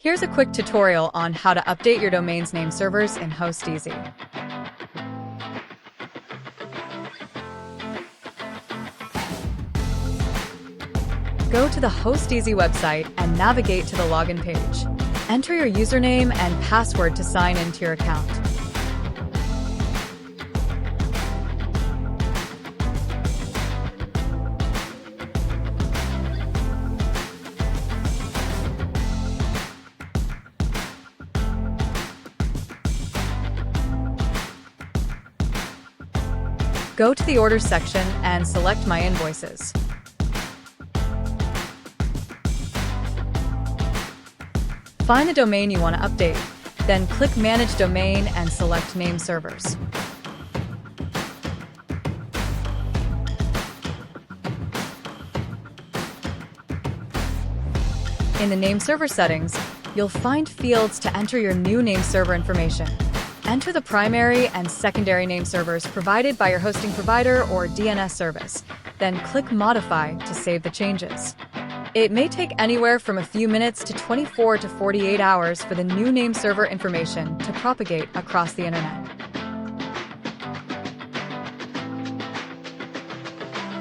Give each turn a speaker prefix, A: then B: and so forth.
A: Here's a quick tutorial on how to update your domain's name servers in HostEasy. Go to the HostEasy website and navigate to the login page. Enter your username and password to sign into your account. Go to the Orders section and select My Invoices. Find the domain you want to update, then click Manage Domain and select Nameservers. In the Nameserver settings, you'll find fields to enter your new nameserver information. Enter the primary and secondary nameservers provided by your hosting provider or DNS service, then click Modify to save the changes. It may take anywhere from a few minutes to 24 to 48 hours for the new nameserver information to propagate across the internet.